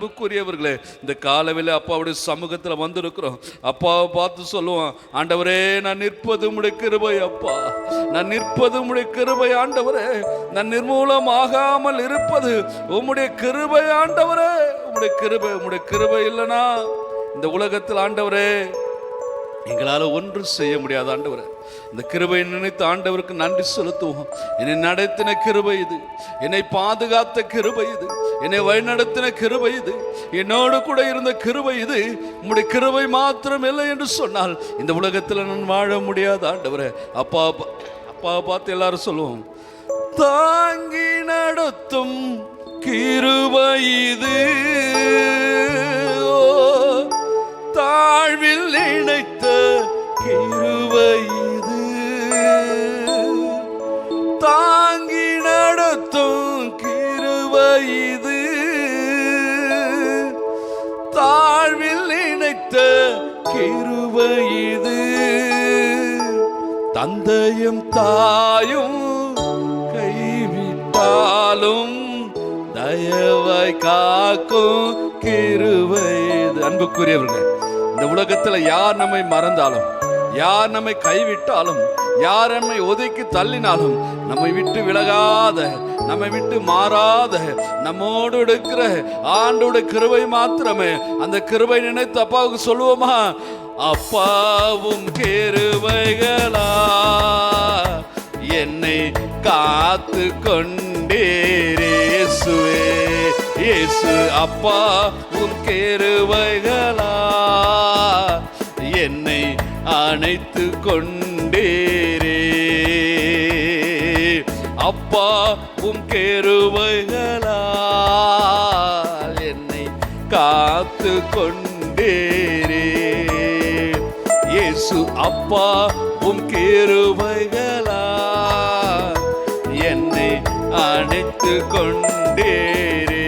அன்புக்குரியவர்களே, இந்த காலவேளை அப்பாவுடைய சமூகத்தில் வந்திருக்கிறோம். அப்பாவை பார்த்து சொல்லுவோம், ஆண்டவரே நான் நிற்பது உம்முடைய கிருபை. அப்பா நான் நிற்பது உம்முடைய கிருபை ஆண்டவரே. நான் நிர்மூலமாகாமல் இருப்பது உம்முடைய கிருபை ஆண்டவரே. உம்முடைய கிருபை இல்லைனா இந்த உலகத்தில் ஆண்டவரே எங்களால் ஒன்று செய்ய முடியாது ஆண்டவரே. இந்த கிருபையை நினைத்து ஆண்டவருக்கு நன்றி செலுத்துவோம். என்னை நடத்தின கிருபை இது, என்னை பாதுகாத்த கிருபை இது, என்னை வழிநடத்தின கிருபை இது, என்னோடு கூட இருந்த கிருபை இது. உம்முடைய கிருபை மாத்திரம் இல்லை என்று சொன்னால் இந்த உலகத்தில் நான் வாழ முடியாது ஆண்டவரே. அப்பா பார்த்து எல்லாரும் சொல்லுவோம், தாங்கி நடத்தும் கிருபை இது, தாழ்வில் இணைத்த கிருபை இது, தாங்கி நடத்தும் கிருபை இது, தாழ்வில் இணைத்த கிருபை இது, தந்தையும் தாயும் கைவிட்டாலும் தயவாய் காக்கும் கிருபை இது. அன்புக்குரியவர்களே, இந்த உலகத்தில் யார் நம்மை மறந்தாலும், யார் நம்மை கைவிட்டாலும், யார் நம்மை ஒதுக்கி தள்ளினாலும் நம்மை விட்டு விலகாத, நம்மை விட்டு மாறாத, நம்மோடு இருக்கிற ஆண்டோட கிருபை மாத்திரமே. அந்த கிருபை நினைத்து அப்பாவுக்கு சொல்லுவோமா, அப்பாவும் கிருபைகளா என்னை காத்து கொண்டீரே இயேசுவே. இயேசு அப்பா உன் கிருபைகளா என்னை அணைத்து கொண்டீரே. அப்பா உன் கிருபைகளா என்னை காத்து கொண்டீரே. இயேசு அப்பா உன் கிருபைகளா என்னை அணைத்து கொண்டீரே.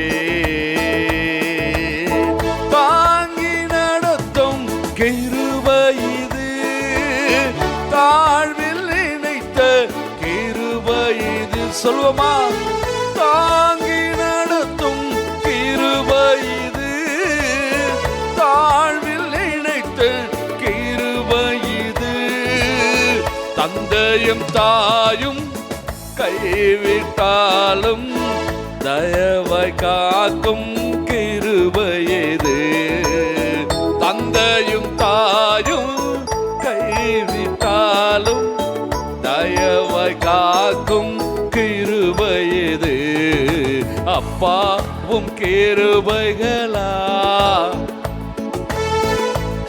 தாங்கி நடத்தும் கிருபை இது, தாழ்வில் இணைத்த கிருபை இது. சொல்லுவோமா, தாங்கி நடத்தும் கிருபை இது, தாழ்வில் இணைத்த கிருபை இது, தந்தையும் தாயும் கைவிட்டாலும் தயவாய் காக்கும் கிருபை இது, தந்தையும் தாயும் கைவிட்டாலும் தயவாய் காக்கும் கிருபை இது. அப்பாவும் கிருபைகளா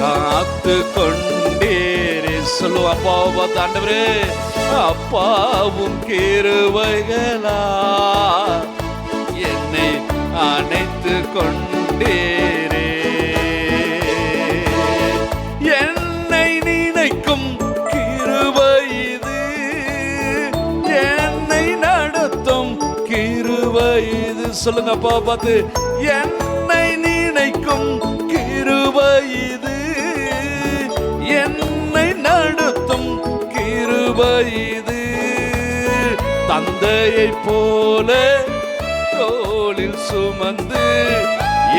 காத்து கொண்டீரே. சொல்லுவோம், அப்பாவை பார்த்து ஆண்டவரே, அப்பாவும் கிருபைகளா என்னை அணைத்து கொண்டீரே. என்னை நினைக்கும் கிருபை இது, என்னை நடத்தும் கிருபை இது. சொல்லுங்க அப்பா பார்த்து, என்னை நினைக்கும் கிருபை இது, என்னை நடத்தும் கிருபை இது, தந்தையை போல தோளில் சுமந்து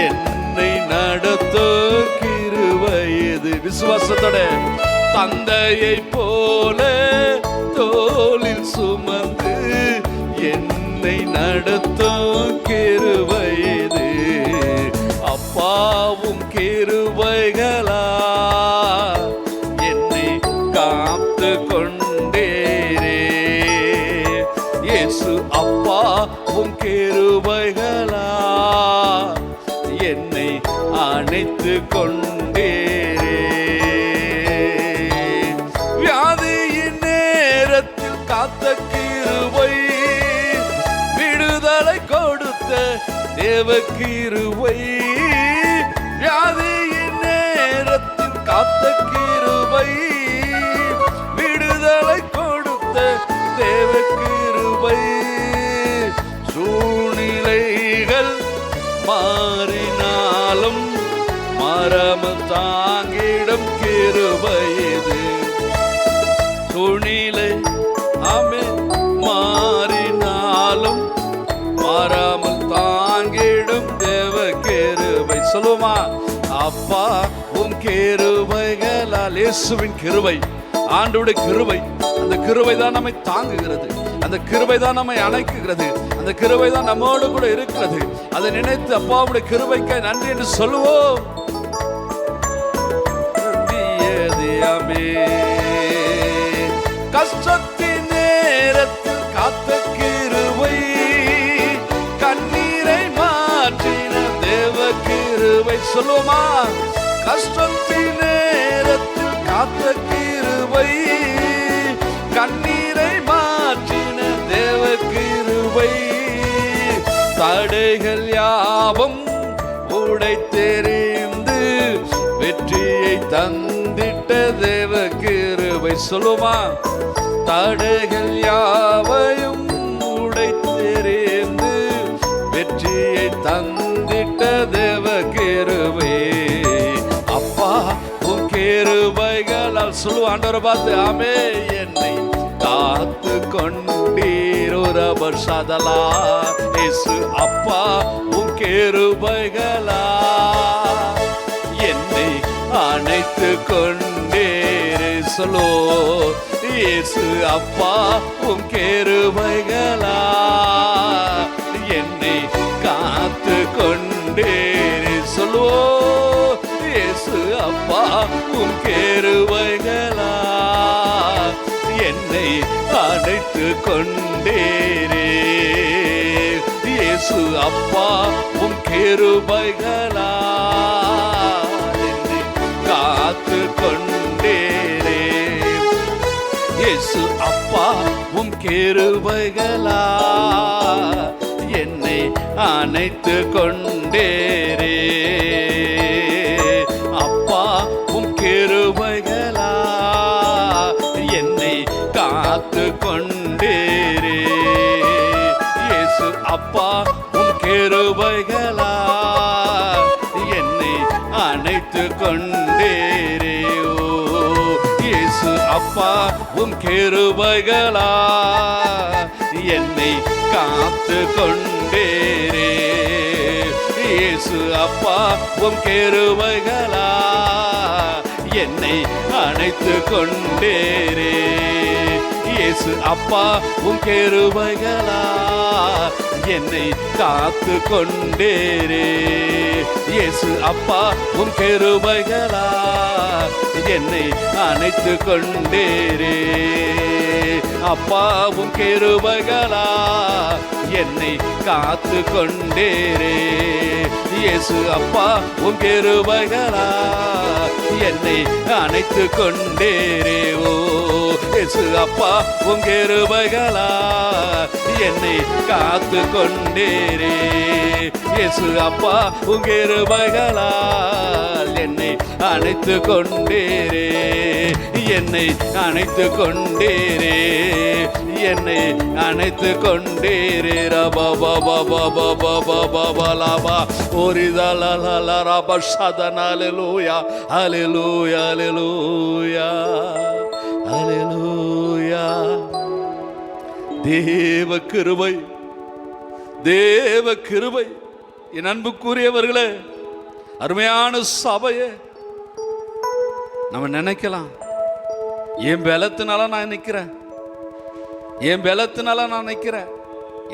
என்னை நடத்தும் கிருபை இது. விசுவாசத்தோட, தந்தையை போல தோளில் சுமந்து என்னை நடத்தும் கிருபை இது. அப்பாவும் கிருபைகளா என்னை காத்து கொண்டீரே. இயேசு அப்பா உம் கிருபைகளா என்னை அணைத்து கொண்டீரே. வியாதியின் நேரத்தில் காத்த கிருபை, விடுதலை கொடுத்த தேவ கிருபை, வியாதியின் நேரத்தில் காத்த கிருபை, விடுதலை கொடுத்த தேவ கிருபை, சூழ்நிலைகள் மாறினாலும் மரம் தாங்கிடும் கிருபை இது. சூழ்நிலை மாறினாலும் மரம் தாங்கிடும் தேவ கிருபை சொல்லுவோமா? அப்பா உம் கிருபைகளால், இயேசுவின் கிருபை, ஆண்டவருடைய கிருபை, அந்த கிருபை தான் நம்மை தாங்குகிறது, அந்த கிருபை தான் நம்மை அணைக்குகிறது, அந்த கிருபை தான் நம்மோடு கூட இருக்கிறது. அதை நினைத்து அப்பாவுடைய கிருபைக்கு நன்றி என்று சொல்லுவோம். கஷ்டத்தின் நேரத்தில் காத்த கிருபை, கண்ணீரை மாற்றின தேவ கிருபை. சொல்லுவோமா? கஷ்டத்தின் நேரத்தில் காத்த கிருபை, கண்ணீரை மாற்றின தேவ கிருபை. தடைகள் யாவும் உடைத்தெறிந்து வெற்றியை தந்திட்ட தேவ கிருபை. சொல்லுமா? தடைகள் யாவையும் உடைத்தெறிந்து வெற்றியை தந்திட்ட தேவ கிருபை. அப்பா உன் கிருபைகளால், சொல்லுவா ஆண்டவரை பார்த்து, ஆமே, என்னை காத்து கொண்டீர் ரபர் சதலா. இயேசு அப்பா உன் கிருபைகளா என்னை அணைத்து கொண்டீர். சொல்லோ இயேசு அப்பா உன் கிருபைகளா என்னை காத்து கொண்டீர். சொல்லுவோ இயேசு அப்பா உன் கிருபைகளா என்னை அணைத்து கொண்டீரே. இயேசு அப்பா உம் கிருபைகளா என்னை காத்து கொண்டீரே. இயேசு அப்பா உம் கிருபைகளா என்னை அணைத்து கொண்டீரே. அப்பா உம் கிருபைகளா என்னை காத்து கொண்டீரே. இயேசு அப்பா உம் கிருபைகளா என்னை அணைத்து கொண்டீரே. இயேசு அப்பா உம் கிருபைகளா என்னை காத்து கொண்டீரே. இயேசு அப்பா உம் கிருபைகளா என்னை அணைத்து கொண்டீரே. இயேசு அப்பா உம் கிருபைகளா என்னை காத்து கொண்டீரே. இயேசு அப்பா உம் கிருபைகளா என்னை அணைத்து கொண்டீரே. அப்பா உம் கிருபைகளா என்னை காத்து கொண்டீரே. இயேசு அப்பா உம் கிருபைகளா என்னை அணைத்து கொண்டீரே. ஓ இயேசு அப்பா உம் கிருபைகளா என்னை காத்து கொண்டீரே. இயேசு அப்பா உம் கிருபைகளா என்னை அணைத்து கொண்டீரே. என்னை அணைத்து கொண்டீரே. என்னை அணைத்து கொண்டீரே. ரபா பாபா பாபா பாபா பாபா லாபா ஓரிதலா ரபா சதனா. ஹல்லேலூயா ஹல்லேலூயா ஹல்லேலூயா ஹல்லேலூயா. தேவ கிருபை, தேவ கிருபை. என் அன்புக்குரியவர்களே, அருமையான சபையே, நம்ம நினைக்கலாம், என் பலத்தினால நான் நிற்கிறேன், என் பலத்தினால நான் நிற்கிறேன்,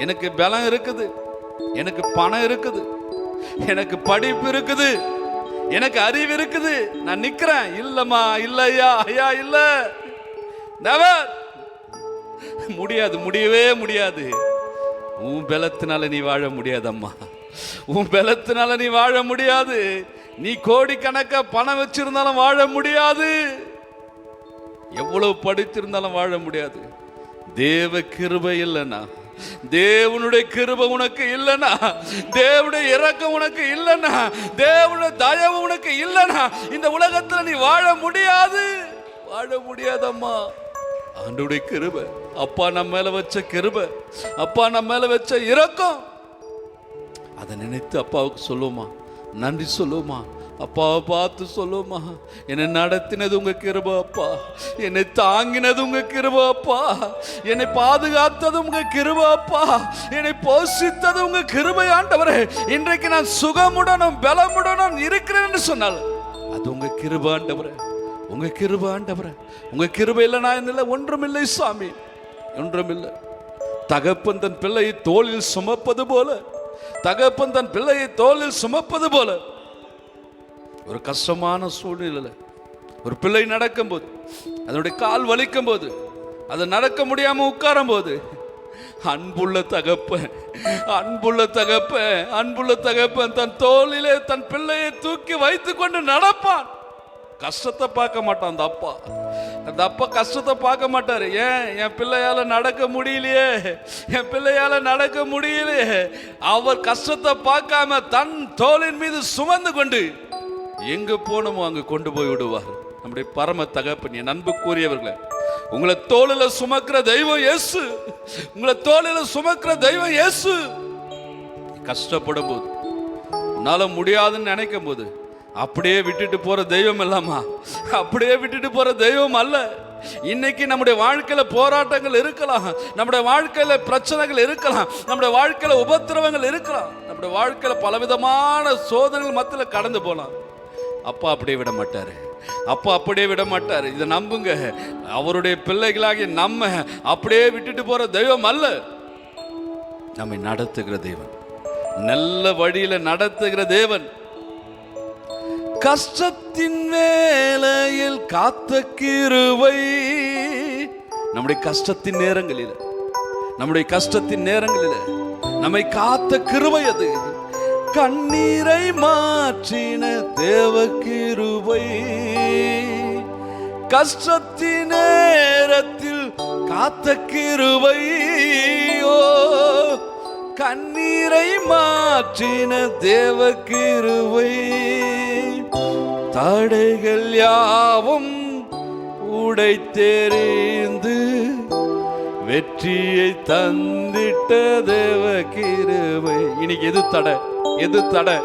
எனக்கு பலம் இருக்குது, எனக்கு பணம் இருக்குது, எனக்கு படிப்பு இருக்குது, எனக்கு அறிவு இருக்குது, நான் நிற்கிறேன். இல்லம்மா, இல்லையா, ஐயா, இல்ல, நெவர், முடியாது, முடியவே முடியாது. உன் பலத்தினால நீ வாழ முடியாதம்மா, உன் பலத்தினால நீ வாழ முடியாது. நீ கோடிக்கணக்க பணம் வச்சிருந்தாலும் வாழ முடியாது, எவ்வளவு படித்திருந்தாலும் வாழ முடியாது. தேவ கிருபை இல்லைன்னா, தேவனுடைய கிருபை உனக்கு இல்லைன்னா, தேவனுடைய இரக்கம் உனக்கு இல்லைன்னா, தேவனுடைய தயவு உனக்கு இல்லைன்னா, இந்த உலகத்துல நீ வாழ முடியாது, வாழ முடியாதம்மா. ஆண்டவருடைய கிருபை, அப்பா நம்ம மேல வச்ச கிருபை, அப்பா நம்ம மேல வச்ச இரக்கம், அதை நினைத்து அப்பாவுக்கு சொல்லுவோமா, நன்றி சொல்லுவோமா, அப்பாவை பார்த்து சொல்லுவோமா, என்னை நடத்தினது உங்க கிருபை அப்பா, என்னை தாங்கினது உங்க கிருபை அப்பா, என்னை பாதுகாத்தது உங்க கிருபை அப்பா, என்னை போஷித்தது உங்க கிருபை ஆண்டவரே. இன்றைக்கு நான் சுகமுடனும் பலமுடனும் இருக்கிறேன் என்று சொன்னால் அது உங்க கிருபை ஆண்டவரே, உங்க கிருபை ஆண்டவரே. உங்க கிருபை இல்லை நான் இல்லை, ஒன்றுமில்லை சாமி, ஒன்றுமில்லை. தகப்பன் தன் பிள்ளையை தோளில் சுமப்பது போல, தகப்பன் தன் பிள்ளையை தோளில் சுமப்பது போல ஒரு கஷ்டமான சூழ்நிலையில் ஒரு பிள்ளை நடக்கும்போது, அதனுடைய கால் வலிக்கும் போது, அது நடக்க முடியாம உட்காரும் போது, அன்புள்ள தகப்பன், அன்புள்ள தகப்பன், அன்புள்ள தகப்பன் தன் தோளிலே தன் பிள்ளையை தூக்கி வைத்து கொண்டு நடப்பான். கஷ்டத்தை பார்க்க மாட்டான் அந்த அப்பா. அந்த அப்பா கஷ்டத்தை பார்க்க மாட்டாரு. ஏன் என் பிள்ளையால நடக்க முடியலையே, என் பிள்ளையால நடக்க முடியலையே. அவர் கஷ்டத்தை பார்க்காம தன் தோளின் மீது சுமந்து கொண்டு எங்க போனோமோ அங்க கொண்டு போய் விடுவார் நம்முடைய பரம தகப்பன். என் அன்புக்குரியவர்களே, உங்களை தோளில சுமக்கிற தெய்வம் இயேசு, உங்களை தோளில சுமக்கிற தெய்வம் இயேசு. கஷ்டப்படும் போது, உன்னால முடியாதுன்னு நினைக்கும் போது அப்படியே விட்டுட்டு போற தெய்வம் இல்லாமா, அப்படியே விட்டுட்டு போற தெய்வம் அல்ல. இன்னைக்கு நம்முடைய வாழ்க்கையில போராட்டங்கள் இருக்கலாம், நம்முடைய வாழ்க்கையில பிரச்சனைகள் இருக்கலாம், நம்முடைய வாழ்க்கையில உபத்திரவங்கள் இருக்கலாம், நம்முடைய வாழ்க்கையில பலவிதமான சோதனைகள் மத்தியில் கடந்து போலாம். அப்பா அப்படியே விட மாட்டாரு, அப்பா அப்படியே விட மாட்டாரு. இதை நம்புங்க. அவருடைய பிள்ளைகளாகி நம்ம அப்படியே விட்டுட்டு போற தெய்வம் அல்ல, நம்மை நடத்துகிற தேவன், நல்ல வழியில நடத்துகிற தேவன். கஷ்டத்தின் வேளையில் காத்த கிருபை, நம்முடைய கஷ்டத்தின் நேரங்களில், நம்முடைய கஷ்டத்தின் நேரங்களில் நம்மை காத்த கிருபை அது. கண்ணீரை மாற்றின தேவ கிருபை, கஷ்டத்தின் நேரத்தில் காத்த கிருபை. ஓ, கண்ணீரை மாற்றின தேவ கிருபை. தடைகள் யாவும் உடைத்தெறிந்து வெற்றியை தந்திட்ட தேவ கிருபை. இன்னைக்கு எது தடை, எது தடை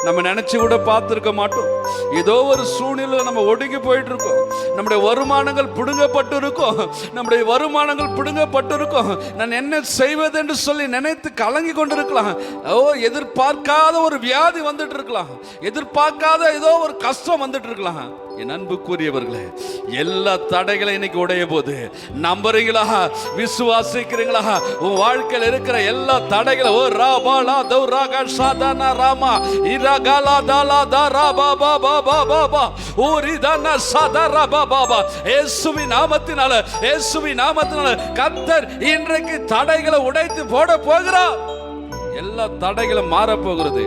நம்ம நினைச்சு கூட பார்த்துருக்க மாட்டோம். ஏதோ ஒரு சூழ்நிலை நம்ம ஒடுங்கி போயிட்டு இருக்கோம், நம்முடைய வருமானங்கள் பிடுங்கப்பட்டு இருக்கோம், நம்முடைய வருமானங்கள் பிடுங்கப்பட்டு இருக்கோம். நான் என்ன செய்வது என்று சொல்லி நினைத்து கலங்கி கொண்டிருக்கலாம். ஓ, எதிர்பார்க்காத ஒரு வியாதி வந்துட்டு இருக்கலாம், எதிர்பார்க்காத ஏதோ ஒரு கஷ்டம் வந்துட்டு இருக்கலாம். என் அன்புக்குரியவர்களே, எல்லா தடைகளை இன்னைக்கு உடைய போது நம்புறீங்களா, விசுவாசிக்கிறீங்களா? உன் வாழ்க்கையில் இருக்கிற எல்லா தடைகளை ஓ ராபாலா தௌராகா சாதானா ராமா இரகாலா தாலா தாரா பாபா பாபா பாபா ஓரிதானா சாதாரா பாபா. இயேசுவின் நாமத்தினால, இயேசுவின் நாமத்தினால கர்த்தர் இன்றைக்கு தடைகளை உடைத்து போட போகிறார். எல்லா தடைகளும் மாற போகிறது.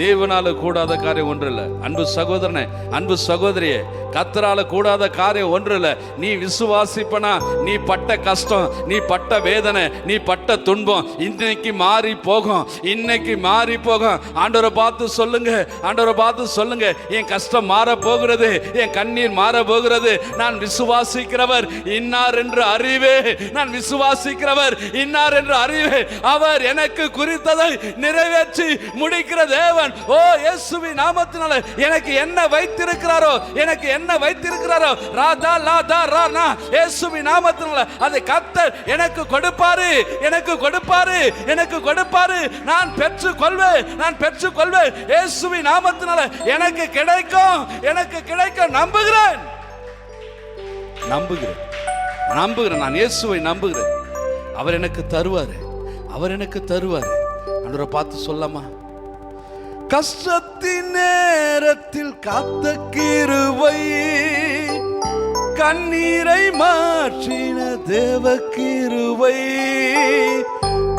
தேவனால கூடாத காரியம் ஒன்று இல்லை. அன்பு சகோதரனே, அன்பு சகோதரியே, கர்த்தரால கூடாத காரியம் ஒன்று இல்லை. நீ விசுவாசிப்பனா, நீ பட்ட கஷ்டம், நீ பட்ட வேதனை, நீ பட்ட துன்பம் இன்னைக்கு மாறி போகும், இன்னைக்கு மாறி போகும். ஆண்டவரை பார்த்து சொல்லுங்க, ஆண்டவரை பார்த்து சொல்லுங்க, என் கஷ்டம் மாற போகிறது, என் கண்ணீர் மாற போகிறது. நான் விசுவாசிக்கிறவர் இன்னார் என்று அறிவே, நான் விசுவாசிக்கிறவர் இன்னார் என்று அறிவே. அவர் எனக்கு குறித்ததை நிறைவேற்றி முடிக்கிற தேவன். ஓ, இயேசுவின் நாமத்தினால எனக்கு என்ன வைத்திருக்கிறாரோ, எனக்கு என்ன வைத்திருக்கிறாரோ ராதா லாதா ரானா, இயேசுவின் நாமத்தினால அதை கர்த்தர் எனக்கு கொடுப்பாரு, எனக்கு கொடுப்பாரு, எனக்கு கொடுப்பாரு. நான் பெற்றுக்கொள்வேன், நான் பெற்றுக்கொள்வேன். இயேசுவின் நாமத்தினால எனக்கு கிடைக்கும், எனக்கு கிடைக்கும். நம்புகிறேன், நம்புகிறேன், நம்புகிறேன். நான் இயேசுவை நம்புகிறேன். அவர் எனக்கு தருவாரு, அவர் எனக்கு தருவாரு. ஆண்டவரை பார்த்து சொல்லமா, கஷ்டத்தின் நேரத்தில் காத்த கிருபை, கண்ணீரை மாற்றின தேவ கிருபை.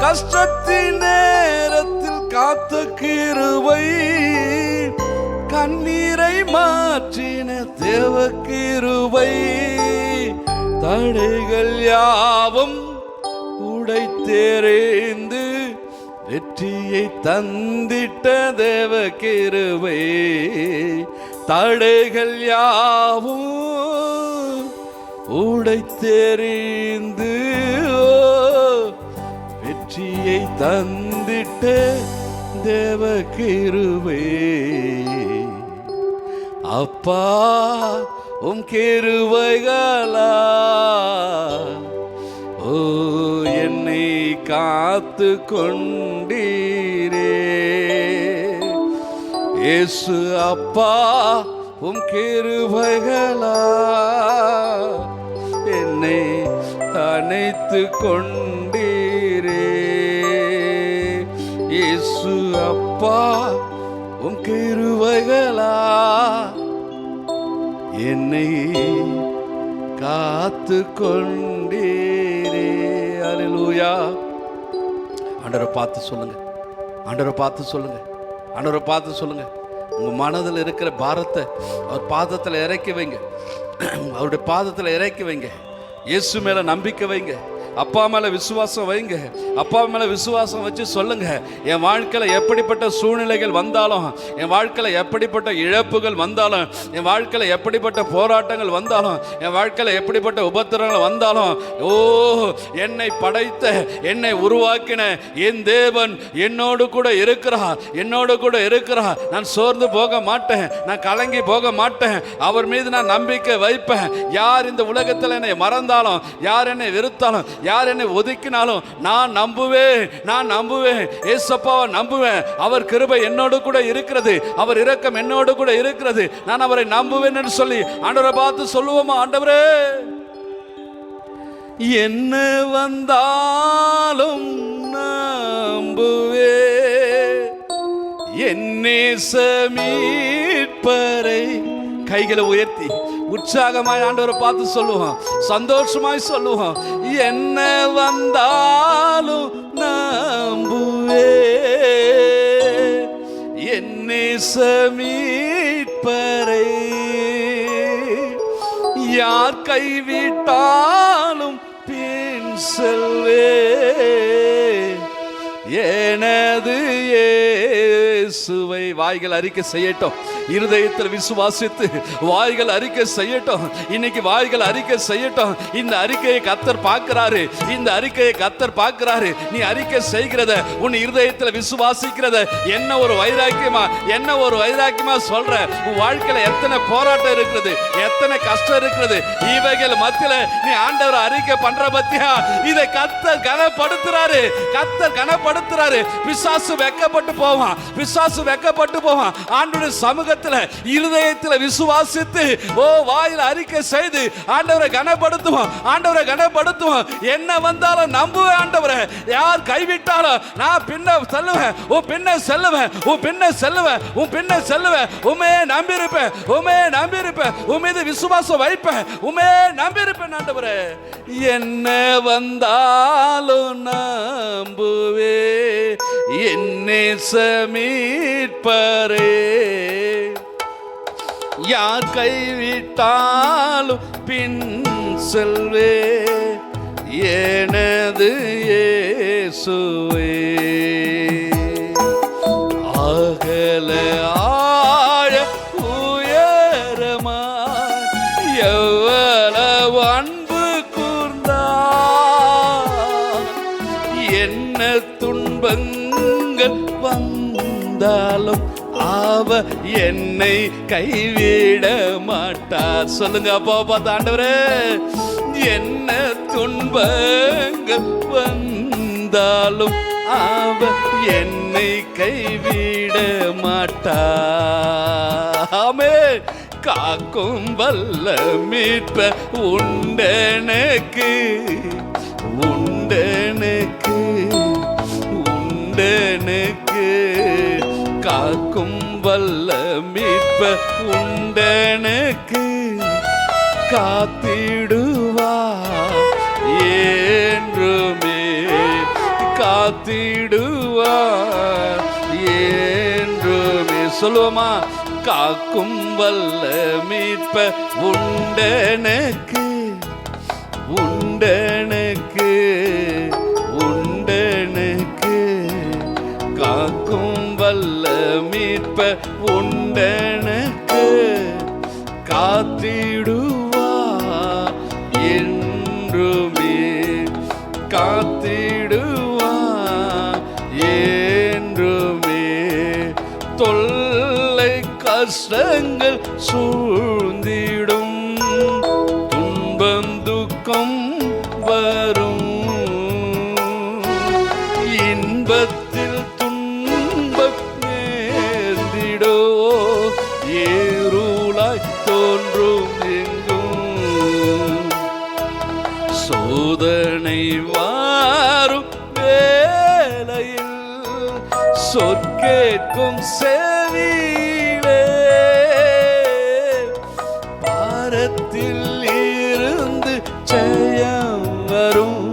கஷ்டத்தின் நேரத்தில் காத்த கிருபை, கண்ணீரை மாற்றின தேவ கிருபை. தடைகள் யாவும் உடைத்தெறிந்து வெற்றியை தந்திட்ட தேவ கிருபை. தடைகள் யாவும் உடைத்தெறிந்து வெற்றியை தந்திட்ட தேவ கிருபை. அப்பா உம் கிருபைகளா ஓ என்னை காத்து கொண்டீரே, இயேசு அப்பா உம் கிருபைகளா என்னை அணைத்து கொண்டீரே. இயேசு அப்பா உம் கிருபைகளா என்னை காத்து கொண்டீரே. அல்லேலூயா. ஆண்டவரை பார்த்து சொல்லுங்க, ஆண்டவரை பார்த்து சொல்லுங்க, ஆண்டவரை பார்த்து சொல்லுங்க. உங்க மனதில் இருக்கிற பாரத்தை அவர் பாதத்தில் இறக்கி வைங்க, அவருடைய பாதத்தில் இறக்கி வைங்க. இயேசு மேல நம்பிக்கை வைங்க, அப்பா மேல விசுவாசம் வைங்க. அப்பா மேல விசுவாசம் வச்சு சொல்லுங்க, என் வாழ்க்கையில் எப்படிப்பட்ட சூழ்நிலைகள் வந்தாலும், என் வாழ்க்கையில் எப்படிப்பட்ட இழப்புகள் வந்தாலும், என் வாழ்க்கையில் எப்படிப்பட்ட போராட்டங்கள் வந்தாலும், என் வாழ்க்கையில் எப்படிப்பட்ட உபத்திரங்கள் வந்தாலும், ஓ என்னை படைத்த என்னை உருவாக்கின என் தேவன் என்னோடு கூட இருக்கிறார், என்னோடு கூட இருக்கிறார். நான் சோர்ந்து போக மாட்டேன், நான் கலங்கி போக மாட்டேன். அவர் மீது நான் நம்பிக்கை வைப்பேன். யார் இந்த உலகத்தில் என்னை மறந்தாலும், யார் என்னை வெறுத்தாலும், யார் என்னை ஒதுக்கினாலும் நான் நம்புவேன், நான் நம்புவேன். ஏசப்பாவை நம்புவேன். அவர் கிருபை என்னோடு கூட இருக்கிறது, அவர் இரக்கம் என்னோடு கூட இருக்கிறது. நான் அவரை நம்புவேன் என்று சொல்லி ஆண்டவரை பார்த்து சொல்லுவோமா? ஆண்டவரே, என்ன வந்தாலும் நம்புவே என் நேச மீட்பரை. கைகளை உயர்த்தி உற்சாகமாய் ஆண்டவரை பார்த்து சொல்லுவோம், சந்தோஷமாய் சொல்லுவோம். என்ன வந்தாலும் நம்புவே என் நேச மீட்பரை. யார் கைவிட்டாலும் பின் செல்வே எனது இயேசுவை. வாய்கள் அறிக்கை செய்யட்டும், இருதயத்தில் விசுவாசித்து வாய்கள் அறிக்கை செய்யட்டும். இன்னைக்கு வாய்கள் அறிக்கை செய்யட்டும். இந்த அறிக்கையை கர்த்தர் பார்க்கிறாரு, இந்த அறிக்கையை கர்த்தர் பார்க்கிறாரு. நீ அறிக்கை செய்கிறத, உன் இருதயத்தில் விசுவாசிக்கிறத என்ன ஒரு வைராக்கியமா, என்ன ஒரு வைராக்கியமா சொல்ற. உன் வாழ்க்கையில எத்தனை போராட்டம் இருக்கிறது, எத்தனை கஷ்டம் இருக்கிறது. இவைகள் மத்தியில நீ ஆண்டவர் அறிக்கை பண்ற பத்தியா, இதை கர்த்தர் கனப்படுத்துறாரு, கர்த்தர் கனப்படுத்துறாரு. பிசாசு வெக்கப்பட்டு போவான், பிசாசு வெக்கப்பட்டு போவான். ஆண்டவருடைய சமூக இருதயத்தில் விசுவாசித்து ஓ வாயில் அறிக்கை செய்து ஆண்டவரை கனப்படுத்துவோம், ஆண்டவரை கனப்படுத்துவோம். என்ன வந்தாலும் நம்புவேன் ஆண்டவரை. யார் கைவிட்டாலும் நான் பின்ன செல்லுவேன், உன் பின்ன செல்லுவேன், உன் பின்ன செல்லுவேன், உன் பின்ன செல்லுவேன். உமே நம்பியிருப்பேன், உமே நம்பியிருப்பேன், உன் மீது விசுவாசம் வைப்பேன், உமே நம்பியிருப்பேன் ஆண்டவரே. என்ன வந்தாலும் நம்புவே என்னை மீட்பரே. யார் கைவிட்டாலும் பின் செல்வே எனது இயேசுவே. அகல ஆழ உயரமாய் எவ்வளவு அன்பு கூர்ந்தார். என்ன துன்பங்கள் வந்தாலும் அவ என்னை கைவிட மாட்டார். சொல்லுங்க அப்பா பார்த்து ஆண்டவரே, என்ன துன்பங்கள் வந்தாலும் அவ என்னை கைவிட மாட்டார். ஆமென். காக்கும் வல்ல மீட்ப உண்டெனக்கு, உண்டெனக்கு, உண்டெனக்கு. காக்கும் வல்ல மீட்ப உண்டெனக்கு. காத்திடுவா என்றுமே, காத்திடுவா என்றுமே. சொல்லுவோமா? காக்கும் வல்ல மீட்ப உண்டெனக்கு, உண்டெனக்கு, உண்டெனக்கு. காக்கும் வல்ல மீட்ப உண்டெனக்கு. காத்திடுவா என்றுமே, காத்திடுவா என்றுமே. தொல்லை கஷ்டங்கள் சூழ்ந்திடும், துன்பம் துக்கம் வரும். இன்பத்தில் துன்பம் நேர்ந்திடோ செவியிலே பாரத்தில் இருந்து ஜெயம் வரும்.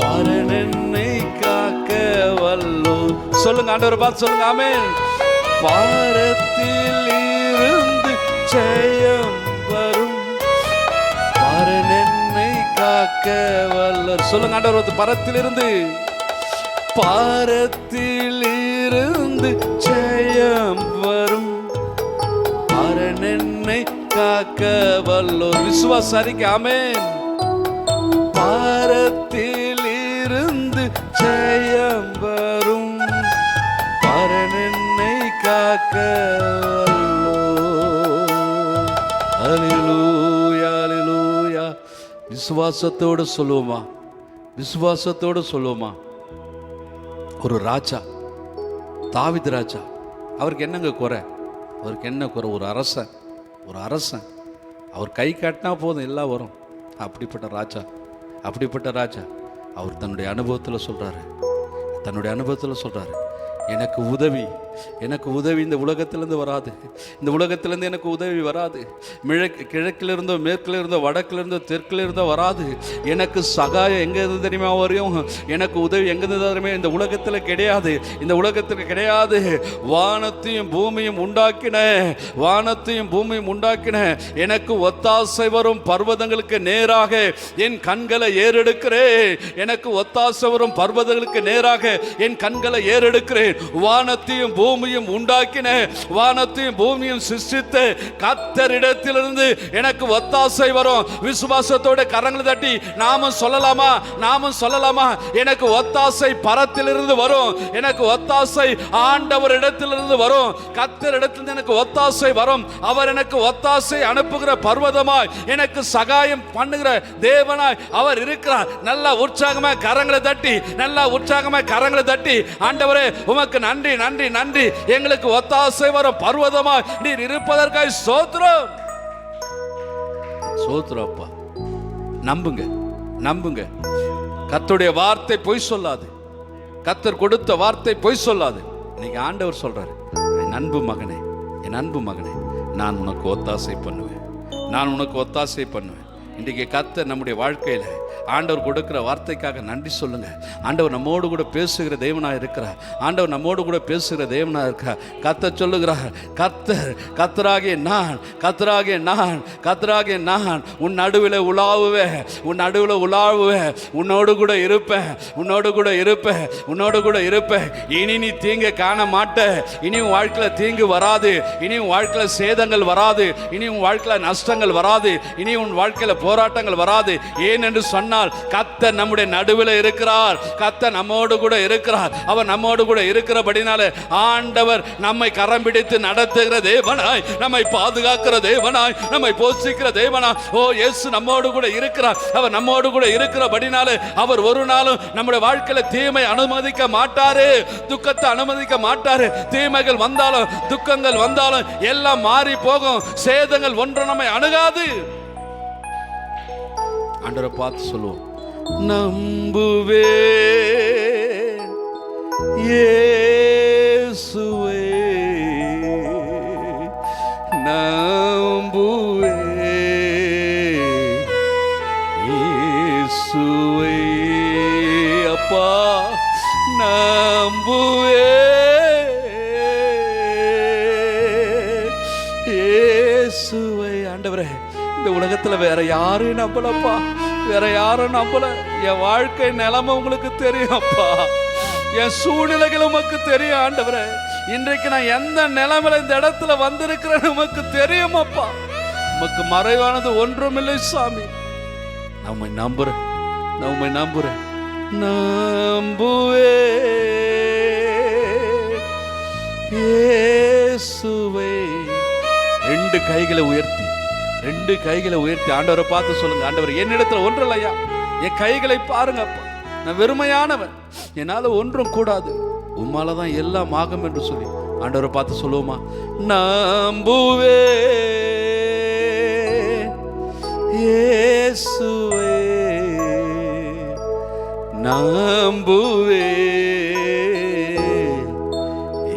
பரன் என்னை காக்க வல்லோ. சொல்லுங்க, ஆண்டவரை பார்த்து சொல்லுங்க, ஆமென். பாரத்தில் இருந்து ஜெயம் வரும். பரன் என்னை காக்க வல்லர். சொல்லுங்க ஆண்டவர், பரத்திலிருந்து பாரத்திலிருந்து ஜெயம் வரும். பரன் என்னை காக்க வல்லோர். விசுவாசரிக்க, ஆமென். பாரத்திலிருந்து ஜெயம் வரும். பரன் என்னை காக்க வல்லோர். அல்லேலூயா, அல்லேலூயா. விசுவாசத்தோடு சொல்லுவோமா? விசுவாசத்தோடு சொல்லுவோமா? ஒரு ராஜா, தாவீது ராஜா, அவருக்கு என்னங்க குறை? அவருக்கு என்ன குறை? ஒரு அரசன், ஒரு அரசன். அவர் கை காட்டினா போதும், எல்லாம் வரும். அப்படிப்பட்ட ராஜா, அப்படிப்பட்ட ராஜா அவர் தன்னுடைய அனுபவத்தில் சொல்கிறாரு, தன்னுடைய அனுபவத்தில் சொல்கிறாரு, எனக்கு உதவி, எனக்கு உதவி இந்த உலகத்திலேருந்து வராது. இந்த உலகத்திலேருந்து எனக்கு உதவி வராது. கிழக்கிலிருந்தோ மேற்கிலிருந்தோ வடக்கிலிருந்தோ தெற்கிலிருந்தோ வராது. எனக்கு சகாயம் எங்கேருந்து தெரியுமா வரையும்? எனக்கு உதவி எங்கேருந்து தெரியுமா? இந்த உலகத்தில் கிடையாது, இந்த உலகத்தில் கிடையாது. வானத்தையும் பூமியும் உண்டாக்கின, வானத்தையும் பூமியும் உண்டாக்கின எனக்கு ஒத்தாசை வரும் பர்வதங்களுக்கு நேராக என் கண்களை ஏறெடுக்கிறேன். எனக்கு ஒத்தாசை வரும் பர்வதங்களுக்கு நேராக என் கண்களை ஏறெடுக்கிறேன். வானத்தையும் பூமியும் உண்டாக்கின, வானத்தையும் பூமியும் சிருஷ்டித்த கர்த்தரிடத்திலிருந்து எனக்கு ஒத்தாசை வரும். விசுவாசத்தோட கரங்களை தட்டி நாமும் சொல்லலாமா? நாமும் சொல்லலாமா? எனக்கு ஒத்தாசை பரத்திலிருந்து வரும். எனக்கு ஒத்தாசை ஆண்டவரிடத்திலிருந்து வரும். கர்த்தரிடத்திலிருந்து எனக்கு ஒத்தாசை வரும். அவர் எனக்கு ஒத்தாசை அனுப்புகிற பர்வதமாய், எனக்கு சகாயம் பண்ணுகிற தேவனாய் அவர் இருக்கிறார். நல்லா உற்சாகமா கரங்களை தட்டி, நல்லா உற்சாகமா கரங்களை தட்டி, ஆண்டவரே உமக்கு நன்றி, நன்றி, நன்றி. எங்களுக்கு ஒத்தாசை வரும் பர்வதமாய் நீர் இருப்பதற்காக ஸ்தோத்திரம். ஸ்தோத்திரம் அப்பா. நம்புங்க, நம்புங்க. கர்த்தருடைய வார்த்தை பொய் சொல்லாது. கர்த்தர் கொடுத்த வார்த்தை பொய் சொல்லாது. இன்னைக்கு ஆண்டவர் சொல்றாரு, என் அன்பு மகனே, என் அன்பு மகனே, நான் உனக்கு ஒத்தாசை பண்ணுவேன், நான் உனக்கு ஒத்தாசை பண்ணுவேன். இன்றைக்கு கர்த்தர் நம்முடைய வாழ்க்கையில் ஆண்டவர் கொடுக்கிற வார்த்தைக்காக நன்றி சொல்லுங்க. ஆண்டவர் நம்மோடு கூட பேசுகிற தேவனாக இருக்கிறார். ஆண்டவர் நம்மோடு கூட பேசுகிற தேவனாக இருக்கிறார். கர்த்தர் சொல்லுகிறார், கர்த்தர், கர்த்தராகிய நான், கர்த்தராகிய நான், கர்த்தராகிய நான் உன் நடுவில் உலாவுவேன், உன் நடுவில் உலாவுவேன், உன்னோடு கூட இருப்பேன், உன்னோடு கூட இருப்பேன், உன்னோடு கூட இருப்பேன். இனி நீ தீங்க காண மாட்ட. இனி உன் வாழ்க்கையில் தீங்கு வராது. இனி உன் வாழ்க்கையில் சேதங்கள் வராது. இனி உன் வாழ்க்கையில் நஷ்டங்கள் வராது. இனி உன் வாழ்க்கையில் போராட்டங்கள் வராது. ஏன் என்று சொன்னால் கர்த்தர் நம்முடைய நடுவில் இருக்கிறார். கர்த்தர் நம்மோடு கூட இருக்கிறார். அவர் நம்மோடு கூட இருக்கிறபடினால ஆண்டவர் நம்மை கரம் பிடித்து நடத்துகிற தேவனாய், நம்மை பாதுகாக்கிற தேவனாய், நம்மை போஷிக்கிற தேவனாய். ஓ இயேசு நம்மோடு கூட இருக்கிறார். அவர் நம்மோடு கூட இருக்கிறபடினால அவர் ஒரு நாளும் நம்முடைய வாழ்க்கையில தீமை அனுமதிக்க மாட்டாரு, துக்கத்தை அனுமதிக்க மாட்டாரு. தீமைகள் வந்தாலும் துக்கங்கள் வந்தாலும் எல்லாம் மாறி போகும். சேதங்கள் ஒன்று நம்மை அணுகாது. ஆண்டவரை பார்த்து சொல்லுவோம், நம்புவே இயேசுவே, நம்புவே இயேசுவே, அப்பா நம்புவே இயேசுவே. ஆண்டவரே, இந்த உலகத்துல வேற யாரையும் நம்பலப்பா, வேற யாரும் நம்பல. என் வாழ்க்கை நிலைமை உங்களுக்கு தெரியும் அப்பா, என் சூழ்நிலைகள் உமக்கு தெரியும் ஆண்டவரே. இன்றைக்கு நான் எந்த நிலைமையில இந்த இடத்துல வந்திருக்கிறேன்னு உமக்கு தெரியும் அப்பா. உமக்கு மறைவானது ஒன்றுமில்லை சாமி. நம்மை நம்புறேன், நம்மை நம்புறேன், நம்புவே இயேசுவே. ரெண்டு கைகளை உயர்த்தி, ரெண்டு கைகளை உயர்த்தி ஆண்டவரை பார்த்து சொல்லுங்க, ஆண்டவர் என்னிடத்துல ஒன்றும் இல்லையா, என் கைகளை பாருங்க அப்பா, நான் வெறுமையானவன், என்னால ஒன்றும் கூடாது, உம்மாலதான் எல்லாம் ஆகும் என்று சொல்லி ஆண்டவரை பார்த்து சொல்லுவோமா? நம்புவே இயேசுவே, நம்புவே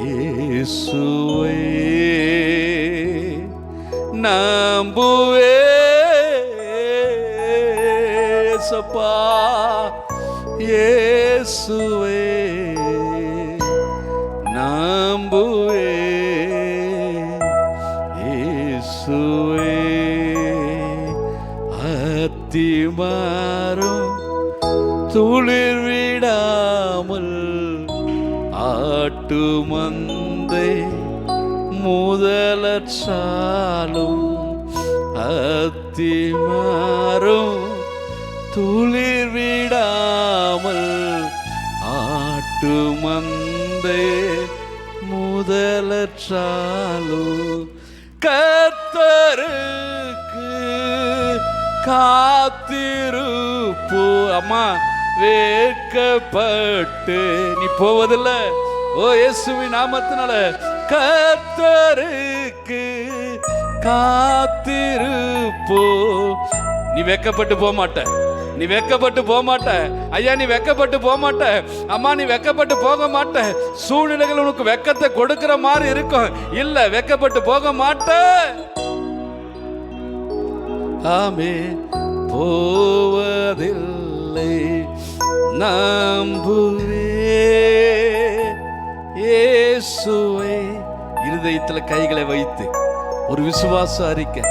இயேசுவே. நம்புவேசப்பா இயேசுவே நம்புவே இயேசுவே. அத்திமரம் துளிர் விடாமல் ஆட்டு மந்தை முதலற்றாலும் அத்திமரம் துளிர் விடாமல் ஆட்டு மந்தை முதலற்றாலும் கர்த்தருக்கு காத்திருப்போ. அம்மா வேட்கப்பட்டு நீ போவதில்ல. ஓ இயேசுவின் நாமத்தினால கர்த்தருக்கு காத்திருப்போ. நீ வெட்கப்பட்டு போக மாட்ட. நீ வெட்கப்பட்டு போக மாட்ட. ஐயா நீ வெட்கப்பட்டு போக மாட்ட. அம்மா நீ வெட்கப்பட்டு போக மாட்ட. சூழ்நிலைகள் உனக்கு வெட்கத்தை கொடுக்கிற மாதிரி இருக்கும். இல்ல, வெட்கப்பட்டு போக மாட்ட. ஆமே போவதில்லை நம்புவே இயேசுவே. இருதயத்துல கைகளை வைத்து ஒரு விசுவாச அறிக்கை,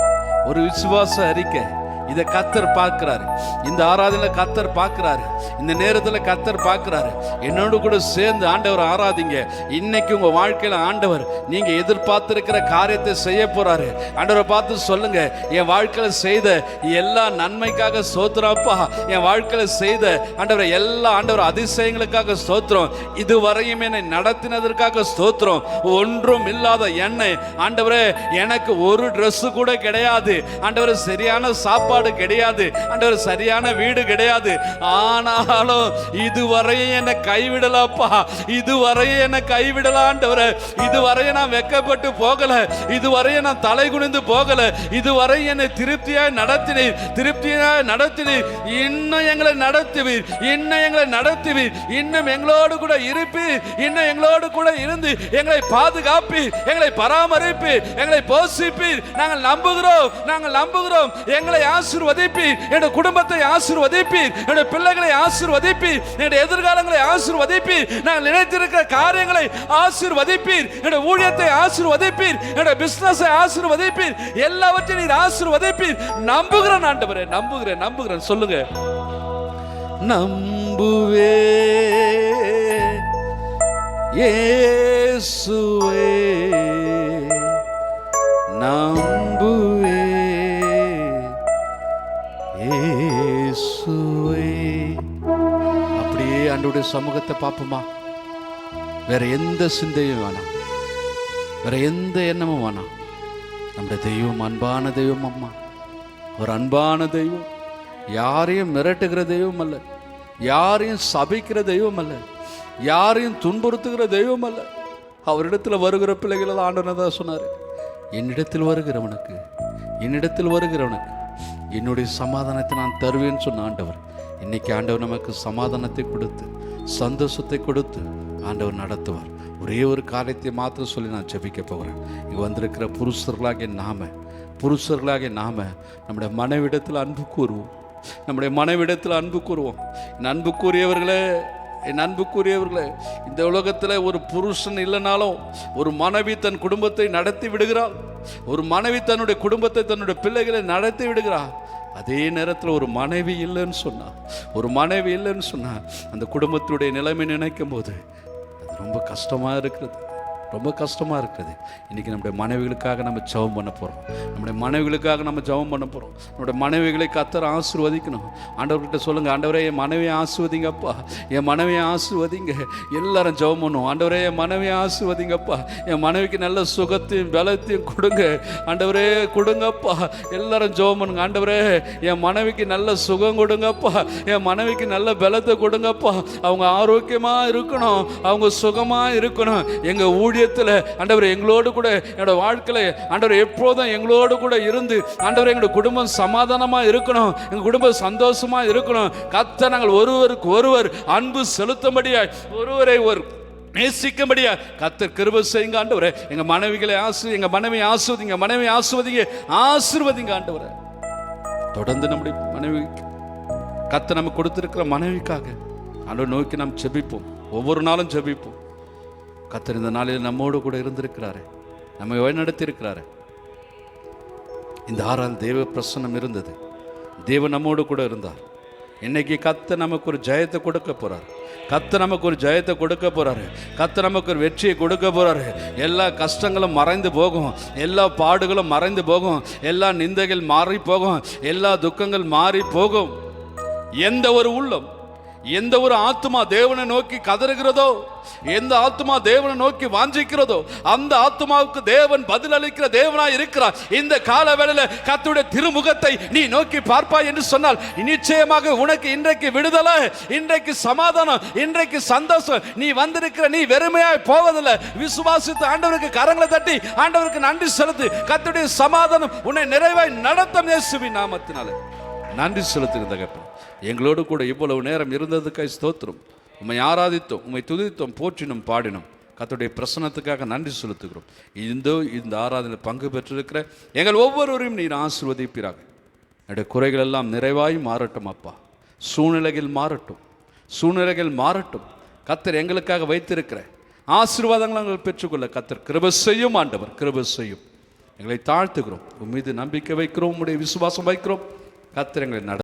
ஒரு விசுவாச அறிக்கை. இதை கர்த்தர் பார்க்கிறாரு. இந்த ஆராதனை கர்த்தர் பார்க்கிறாரு. இந்த நேரத்தில் கர்த்தர் பார்க்கிறாரு. என்னோடு கூட சேர்ந்து ஆண்டவர் ஆராதிங்க. இன்னைக்கு உங்க வாழ்க்கையில ஆண்டவர் நீங்க எதிர்பார்த்திருக்கிற காரியத்தை செய்ய போறாரு. ஆண்டவரை பார்த்து சொல்லுங்க, என் வாழ்க்கையில செய்த எல்லா நன்மைக்காக ஸ்தோத்திரப்பா. என் வாழ்க்கையில செய்த ஆண்டவரை எல்லா ஆண்டவர் அதிசயங்களுக்காக ஸ்தோத்திரம். இதுவரையும் என்னை நடத்தினதற்காக ஸ்தோத்திரம். ஒன்றும் இல்லாத என்னை ஆண்டவரே, எனக்கு ஒரு ட்ரெஸ் கூட கிடையாது ஆண்டவரே, சரியான சாப்பாடு கிடையாது ஆண்டவர், சரியான வீடு கிடையாது. ஆனாலும் இதுவரையும் என்னை கைவிடலப்பா. இதுவரையும் என்னை கைவிடல ஆண்டவரே. இதுவரையும் நான் வெட்கப்பட்டு போகல. இதுவரையும் நான் தலை குனிந்து போகல. இதுவரை என்னை திருப்தியாய் நடத்தினீர், திருப்தியாய் நடத்தினீர். இன்னும் எங்களை நடத்துவீர், இன்னும் எங்களை நடத்துவீர். இன்னும் எங்களோடு கூட இருப்பீர். இன்னும் எங்களோடு கூட இருந்து எங்களை பாதுகாப்பீர், எங்களை பராமரிப்பீர், எங்களை போஷிப்பீர். நாங்கள் நம்புகிறோம், நாங்கள் நம்புகிறோம். எங்களை ஆசீர்வதிப்பீர், என்னுடைய குடும்பத்தை ஆசீர்வதிப்பீர், என்னுடைய பிள்ளைகளை ஆசீர்வதிப்பீர், என்னுடைய எதிர்காலங்களை ஆசீர்வதிப்பீர். நாங்கள் நினைத்திருக்கிற காரியங்களை ஆசீர்வதிப்பீர், என்னுடைய ஊழியத்தை ஆசீர்வதிப்பீர், என்னுடைய பிசினஸை ஆசீர்வதிப்பீர். எல்லாவற்றையும் நீர் ஆசீர்வதிப்பீர். நம்புகிறேன் ஆண்டவரே, நம்புகிறேன், நம்புகிறேன். சொல்லுங்க, நம்புவே இயேசுவே நம்புவே இயேசுவே. அப்படியே ஆண்டவருடைய சமூகத்தை பார்ப்போமா? வேற எந்த சிந்தையும் வேணாம், வேற எந்த எண்ணமும் வேணாம். நம்முடைய தெய்வம் அன்பான தெய்வம். அம்மா ஒரு அன்பான தெய்வம். யாரையும் மிரட்டுகிற தெய்வம் அல்ல, யாரையும் சபிக்கிற தெய்வம் அல்ல, யாரையும் துன்புறுத்துகிற தெய்வம் அல்ல. அவரிடத்தில் வருகிற பிள்ளைகள் ஆண்டவர் தான் சொன்னார், என்னிடத்தில் வருகிறவனுக்கு, என்னிடத்தில் வருகிறவனுக்கு என்னுடைய சமாதானத்தை நான் தருவேன்னு சொன்ன ஆண்டவர். இன்னைக்கு ஆண்டவர் நமக்கு சமாதானத்தை கொடுத்து சந்தோஷத்தை கொடுத்து ஆண்டவர் நடத்துவார். ஒரே ஒரு காரியத்தை மாத்திரம் சொல்லி நான் ஜெபிக்க போகிறேன். இங்கே வந்திருக்கிற புருஷர்களாகிய நாம நம்முடைய மனைவிடத்தில் அன்பு கூறுவோம். நம்முடைய மனைவிடத்தில் அன்பு கூறுவோம். என் அன்புக்குரியவர்களே, இந்த உலகத்தில் ஒரு புருஷன் இல்லைனாலும் ஒரு மனைவி தன் குடும்பத்தை நடத்தி விடுகிறாள். ஒரு மனைவி தன்னுடைய குடும்பத்தை, தன்னுடைய பிள்ளைகளை நடத்தி விடுகிறாள். அதே நேரத்தில் ஒரு மனைவி இல்லைன்னு சொன்னா அந்த குடும்பத்துடைய நிலைமை நினைக்கும் போது அது ரொம்ப கஷ்டமாக இருக்கிறது. இன்றைக்கி நம்முடைய மனைவிகளுக்காக நம்ம ஜெபம் பண்ண போகிறோம். நம்முடைய மனைவிகளை கர்த்தர் ஆசீர்வதிக்கணும். ஆண்டவர்கிட்ட சொல்லுங்கள், ஆண்டவரே என் மனைவியை ஆசீர்வதிங்கப்பா, என் மனைவியை ஆசீர்வதிங்க. எல்லாரும் ஜெபம் பண்ணுவோம். ஆண்டவரே என் மனைவியை ஆசீர்வதிங்கப்பா, என் மனைவிக்கு நல்ல சுகத்தையும் பலத்தையும் கொடுங்க ஆண்டவரே, கொடுங்கப்பா. எல்லாரும் ஜெபம் பண்ணுங்க. ஆண்டவரே என் மனைவிக்கு நல்ல சுகம் கொடுங்கப்பா, என் மனைவிக்கு நல்ல பலத்தை கொடுங்கப்பா. அவங்க ஆரோக்கியமாக இருக்கணும், அவங்க சுகமாக இருக்கணும். எங்கள் ஊழியத்தில் ஆண்டவர் எங்களோடு கூட, என்னோட வாழ்க்கையில் ஆண்டவர் எப்போதும் எங்களோடு கூட இருந்து ஆண்டவர் எங்களோட குடும்பம் சமாதானமாக இருக்கணும், எங்கள் குடும்பம் சந்தோஷமாக இருக்கணும். கர்த்தர் நாங்கள் ஒருவருக்கு ஒருவர் அன்பு செலுத்தும்படியாய் ஒருவரை நேசிக்கும்படியா கர்த்தர் கிருபை செய்யுங்க ஆண்டவரே. எங்க மனைவிகளை எங்க மனைவி ஆசீர்வதிங்க ஆண்டவரே. தொடர்ந்து நம்முடைய மனைவி கர்த்தர் நமக்கு கொடுத்திருக்கிற மனைவிக்காக ஆண்டவரை நோக்கி நாம் ஜெபிப்போம். ஒவ்வொரு நாளும் ஜெபிப்போம். கர்த்தர் இந்த நாளில் நம்மோடு கூட இருந்திருக்கிறாரு, நம்மை வழிநடத்தி இருக்கிறாரு. இந்த 6 தேவ பிரசன்னம் இருந்தது. தேவன் நம்மோடு கூட இருந்தார். இன்னைக்கு கர்த்தர் நமக்கு ஒரு ஜெயத்தை கொடுக்க போறார். கர்த்தர் நமக்கு ஒரு ஜெயத்தை கொடுக்க போறாரு. கர்த்தர் நமக்கு ஒரு வெற்றியை கொடுக்க போறாரு. எல்லா கஷ்டங்களும் மறைந்து போகும், எல்லா பாடுகளும் மறைந்து போகும், எல்லா நிந்தைகள் மாறி போகும், எல்லா துக்கங்கள் மாறி போகும். எந்த ஒரு உள்ளம், எந்த ஒரு ஆத்துமா தேவனை நோக்கி கதறுகிறதோ, எந்த ஆத்துமா தேவனை நோக்கி வாஞ்சிக்கிறதோ, அந்த ஆத்துமாவுக்கு தேவன் பதில் அளிக்கிற தேவனாய் இருக்கிறார். இந்த கால வேளையில கர்த்தருடைய திருமுகத்தை நீ நோக்கி பார்ப்பாய் என்று சொன்னால் நிச்சயமாக உனக்கு இன்றைக்கு விடுதலை, இன்றைக்கு சமாதானம், இன்றைக்கு சந்தோஷம். நீ வந்திருக்கிற நீ வெறுமையாய் போவதில்லை. விசுவாசித்து ஆண்டவருக்கு கரங்களை தட்டி ஆண்டவருக்கு நன்றி செலுத்து. கர்த்தருடைய சமாதானம் உன்னை நிறைவாய் நடத்தும் இயேசுவின் நாமத்தினாலே நன்றி செலுத்துகிற தகப்பனே. எங்களோடு கூட இவ்வளவு நேரம் இருந்ததுக்காய் ஸ்தோத்திரம். உம்மை ஆராதித்தோம், உம்மை துதித்தோம், போற்றினோம், பாடினோம். கர்த்தருடைய பிரசன்னத்துக்காக நன்றி செலுத்துகிறோம். இந்த ஆராதனையில் பங்கு பெற்றிருக்கிற எங்கள் ஒவ்வொருவரையும் நீர் ஆசீர்வதிப்பீராக. என்னுடைய குறைகள் எல்லாம் நிறைவாய் மாறட்டும் அப்பா. சூழ்நிலைகள் மாறட்டும். கர்த்தர் எங்களுக்காக வைத்திருக்கிற ஆசீர்வாதங்களை நாங்கள் பெற்றுக்கொள்ள கர்த்தர் கிருபை செய்யும் ஆண்டவர், கிருபை செய்யும். எங்களை தாழ்த்துகிறோம். உன் மீது நம்பிக்கை வைக்கிறோம், உம்முடைய விசுவாசம் வைக்கிறோம். கர்த்தர் எங்களை